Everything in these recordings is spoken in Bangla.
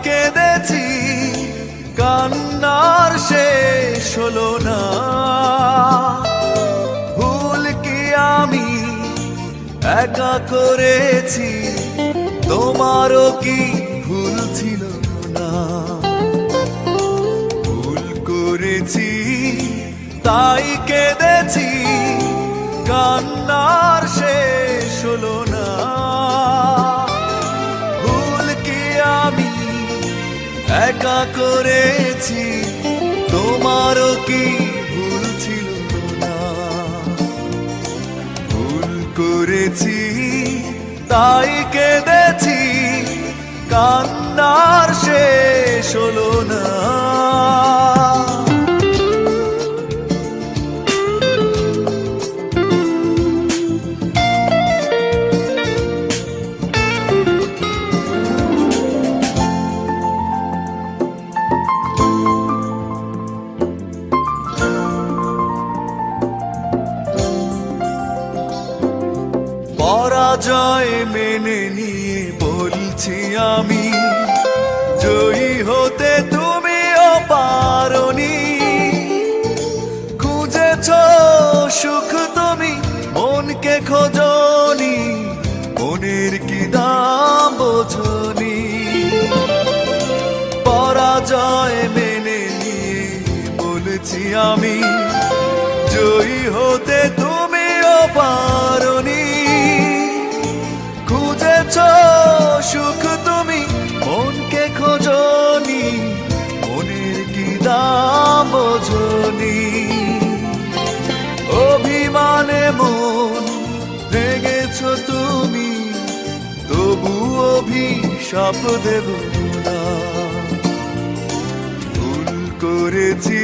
কেঁদেছি, কান্নার শেষ হলো না। ভুল কি আমি একা করেছি, তোমারও কি ভুল ছিল না? ভুল করেছি তাই কেঁদেছি, কান্নার শেষ হলো না। ভুল কি আমি একা করেছি, তোমারও কি ভুল ছিল না? ভুল করেছি তাই কেঁদেছি, কান্নার শেষ হলো না। পরাজয় মেনে নিয়ে বলছি আমি, জয়ী হতে তুমিও পারোনি। খুঁজেছ সুখ তুমি, মনকে খোঁজনি, মনের কি দাম বোঝনি। পরাজয় মেনে নিয়ে বলছি আমি, জয়ী হতে তুমিও পারোনি। খুঁজেছ সুখ তুমি, মনকে খোঁজনি, মনের কি দাম বোঝনি। অভিমানে মন ভেঙেছ তুমি, তবু অভিশাপ দেব না। ভুল করেছি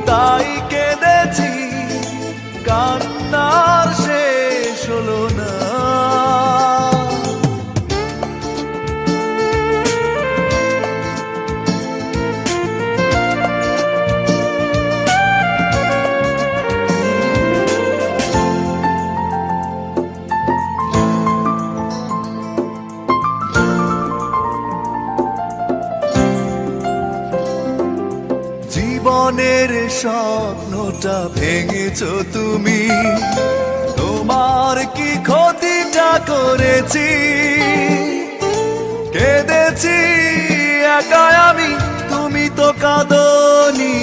তাই কেঁদেছি, কান্নার শেষ হলো না। জীবনের স্বপ্নটা ভেঙেছ তুমি, তোমার কি ক্ষতিটা করেছি? কেঁদেছি একা আমি, তুমি তো কাঁদনি,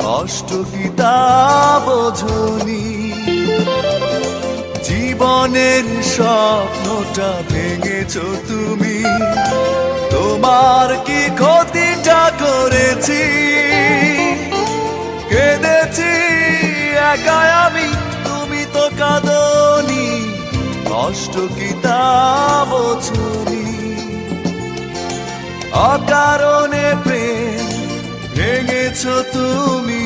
কষ্ট কি তা বোঝনি। জীবনের স্বপ্নটা ভেঙেছ তুমি, তোমার কি ক্ষতিটা করেছি? কেঁদেছি একা আমি, তুমি তো কাঁদনি, কষ্ট কি তা বোঝনি। অকারণে প্রেম ভেঙেছ তুমি,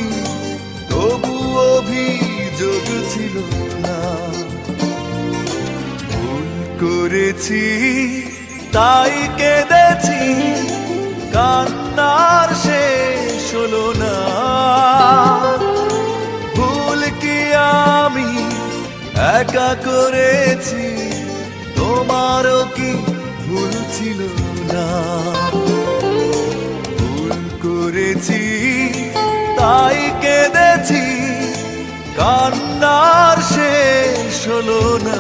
তবু অভিযোগ ছিল না। ভুল করেছি তাই কেঁদেছি, কান্নার শেষ হলো না। ভুল কি আমি একা করেছি, তোমারও কি ভুল ছিল না? ভুল করেছি তাই কেঁদেছি, কান্নার শেষ হলো না।